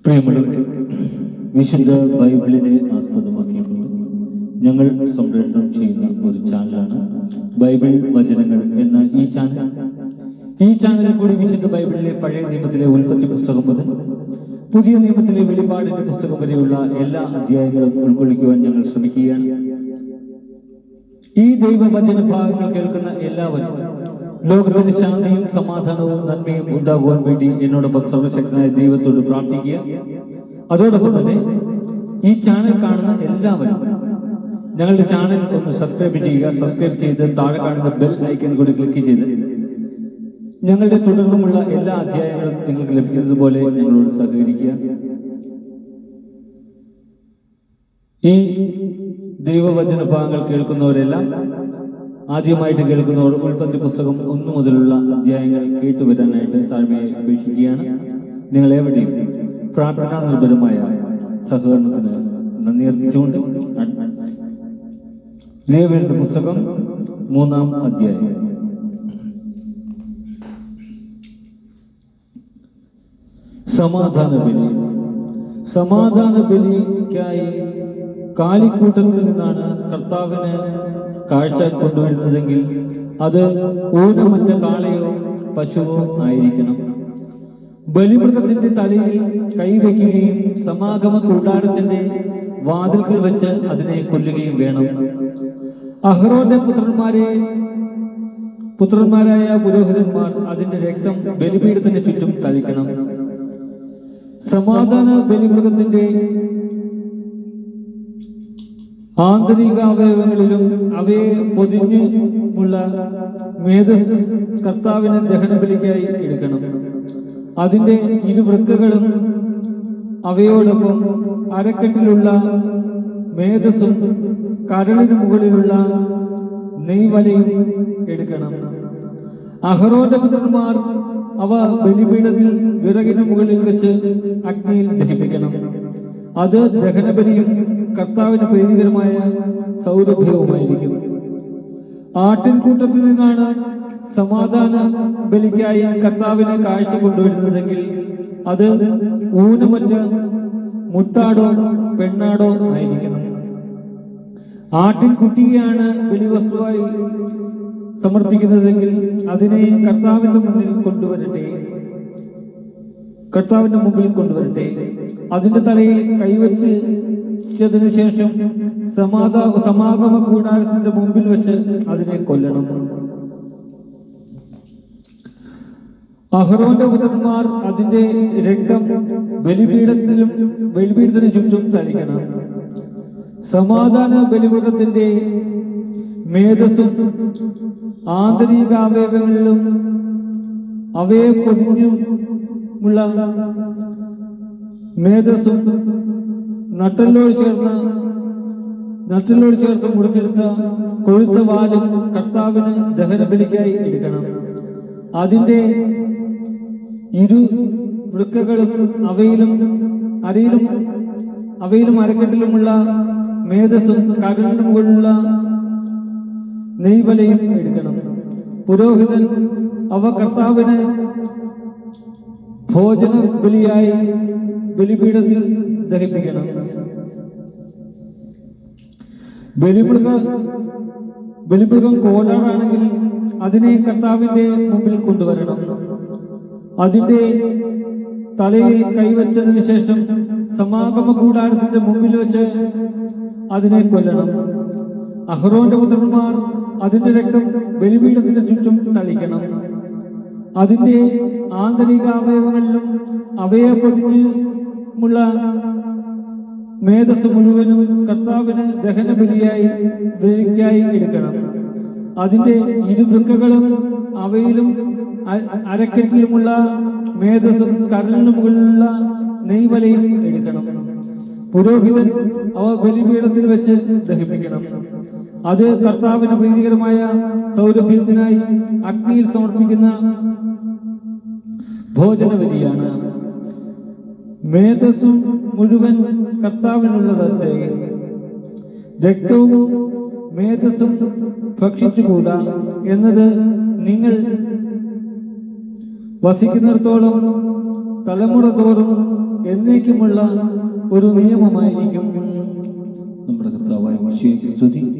പ്രിയമുള്ളവരെ, വിശുദ്ധ ബൈബിളിനെ ആസ്പദമാക്കിക്കൊണ്ട് ഞങ്ങൾ സംപ്രേഷണം ചെയ്യുന്ന ഒരു ചാനലാണ് ബൈബിൾ വചനങ്ങൾ എന്ന ഈ ചാനൽ. ഈ ചാനലിൽ കൂടി വിശുദ്ധ ബൈബിളിലെ പഴയ നിയമത്തിലെ ഉൽപ്പത്തി പുസ്തകം മുതൽ പുതിയ നിയമത്തിലെ വെളിപാടിന്റെ പുസ്തകം വരെയുള്ള എല്ലാ അധ്യായങ്ങളും ഉൾക്കൊള്ളിക്കുവാൻ ഞങ്ങൾ ശ്രമിക്കുകയാണ്. ഈ ദൈവവചന ഭാഗങ്ങൾ കേൾക്കുന്ന എല്ലാവരും ലോകത്തിന് ശാന്തിയും സമാധാനവും നന്മയും ഉണ്ടാകുവാൻ വേണ്ടി എന്നോടൊപ്പം സർവശക്തനായ ദൈവത്തോട് പ്രാർത്ഥിക്കുക. അതോടൊപ്പം തന്നെ ഈ ചാനൽ കാണുന്ന എല്ലാവരും ഞങ്ങളുടെ ചാനൽ ഒന്ന് സബ്സ്ക്രൈബ് ചെയ്യുക. സബ്സ്ക്രൈബ് ചെയ്ത് താഴെ കാണുന്ന ബെൽ ഐക്കൺ കൂടി ക്ലിക്ക് ചെയ്ത് ഞങ്ങളുടെ തുടർന്നുമുള്ള എല്ലാ അധ്യായങ്ങളും നിങ്ങൾക്ക് ലഭിക്കുന്നത് പോലെ ഞങ്ങളോട് സഹകരിക്കുക. ഈ ദൈവവചന ഭാഗങ്ങൾ കേൾക്കുന്നവരെല്ലാം ആദ്യമായിട്ട് കേൾക്കുന്നവർ ഉൽപ്പത്തി പുസ്തകം 1 മുതലുള്ള അധ്യായങ്ങൾ കേട്ടുവരാനായിട്ട് താഴ്മയെ അപേക്ഷിക്കുകയാണ്. നിങ്ങൾ എവിടെയും പ്രാർത്ഥനാ നിർഭരമായ സഹകരണത്തിന് നന്ദി അർപ്പിച്ചുകൊണ്ട് ലേവ്യരുടെ പുസ്തകം 3-ാം അധ്യായം. സമാധാന ബലിക്കായി കാലിക്കൂട്ടത്തിൽ നിന്നാണ് കർത്താവിന് കാഴ്ച കൊണ്ടുവരുന്നതെങ്കിൽ അത് ഊനമറ്റ കാളയോ പശുവോ ആയിരിക്കണം. ബലിമൃഗത്തിന്റെ തലയിൽ കൈവയ്ക്കുകയും സമാഗമ കൂടാരത്തിന്റെ വാതിൽക്കൽ വെച്ച് അതിനെ കൊല്ലുകയും വേണം. അഹ്റോന്റെ പുത്രന്മാരായ പുരോഹിതന്മാർ അതിന്റെ രക്തം ബലിപീഠത്തിന് ചുറ്റും തളിക്കണം. സമാധാന ബലിമൃഗത്തിന്റെ ആന്തരിക അവയവങ്ങളിലും അവയെ പൊതിഞ്ഞുമുള്ള മേധസ് കർത്താവിന് ദഹനബലിക്കായി എടുക്കണം. അതിന്റെ ഇരുവൃക്കകളും അവയോടൊപ്പം അരക്കെട്ടിലുള്ള മേധസ്സും കരളിന് മുകളിലുള്ള നെയ്വലയും എടുക്കണം. അഹ്റോന്റെ പുത്രന്മാർ അവ ബലിപീഠത്തിൽ വിറകിന് മുകളിൽ വെച്ച് അഗ്നിയിൽ ദഹിപ്പിക്കണം. അത് ദഹനബലിയും കർത്താവിന് പ്രീതികരമായ സൗരഭ്യവുമായിരിക്കും. ആട്ടിൻകൂട്ടത്തിൽ നിന്നാണ് സമാധാന ബലിക്കായി കർത്താവിനെ കാഴ്ച കൊണ്ടുവരുന്നതെങ്കിൽ അത് ഊനമറ്റ മുട്ടാടോ പെണ്ണാടോ ആയിരിക്കണം. ആട്ടിൻകുട്ടിയെയാണ് ബലിവസ്തുവായി സമർപ്പിക്കുന്നതെങ്കിൽ അതിനെ കർത്താവിന്റെ മുമ്പിൽ കൊണ്ടുവരട്ടെ. അതിന്റെ തലയിൽ കൈവച്ചതിനു ശേഷം സമാഗമ കൂടാരത്തിന്റെ മുമ്പിൽ വെച്ച് അതിനെ കൊല്ലണം. അഹ്റോന്റെ പുത്രന്മാർ അതിന്റെ രക്തം ബലിപീഠത്തിന് ചുറ്റും തളിക്കണം. സമാധാന ബലിമൃഗത്തിന്റെ മേധസ്സും ആന്തരിക അവയവങ്ങളിലും അവയെ പൊതിഞ്ഞുമുള്ള മേധസ്സും നട്ടലോട് ചേർത്ത് മുറിച്ചെടുത്ത കൊഴുത്ത വാലും കർത്താവിന് ദഹനബലിക്കായി എടുക്കണം. അതിന്റെ ഇരുവൃക്കകളും അവയിലും അരക്കെട്ടിലുമുള്ള മേധസ്സും കരളിന് മുകളിലുള്ള നെയ്വലയും എടുക്കണം. പുരോഹിതൻ അവ കർത്താവിന് ഭോജന ബലിയായി ബലിപീഠത്തിൽ ദഹിപ്പിക്കണം. ബലിമൃഗം കോലാടാണെങ്കിൽ അതിനെ കർത്താവിന്റെ മുമ്പിൽ കൊണ്ടുവരണം. അതിന്റെ തലയിൽ കൈവച്ചതിന് ശേഷം സമാഗമ കൂടാരത്തിന്റെ മുമ്പിൽ വെച്ച് അതിനെ കൊല്ലണം. അഹ്റോന്റെ പുത്രന്മാർ അതിന്റെ രക്തം ബലിപീഠത്തിന് ചുറ്റും തളിക്കണം. അതിന്റെ ആന്തരിക അവയവങ്ങളിലും അവയെ പൊതിഞ്ഞുമുള്ള മേധസ് മുഴുവനും കർത്താവിന് ബലിക്കായി എടുക്കണം. അതിന്റെ ഇരുവൃക്കകളും അവയിലും അരക്കെട്ടിലുമുള്ള മേധസ്സും കരളിന് മുകളിലുള്ള നെയ്വലയും എടുക്കണം. പുരോഹിതൻ അവ ബലിപീഠത്തിൽ വെച്ച് ദഹിപ്പിക്കണം. അത് കർത്താവിന് പ്രീതികരമായ സൗരഭ്യത്തിനായി അഗ്നിയിൽ സമർപ്പിക്കുന്ന ഭോജനബലിയാണ്. മേധസ്സും മുഴുവൻ കർത്താവിനുള്ളതേ. രക്തവും മേധസ്സും ഭക്ഷിച്ചുകൂടാ എന്നത് നിങ്ങൾ വസിക്കുന്നിടത്തോളം തലമുറ തോറും എന്നേക്കുമുള്ള ഒരു നിയമമായിരിക്കും. നമ്മുടെ കർത്താവായ യേശുവേ സ്തുതി.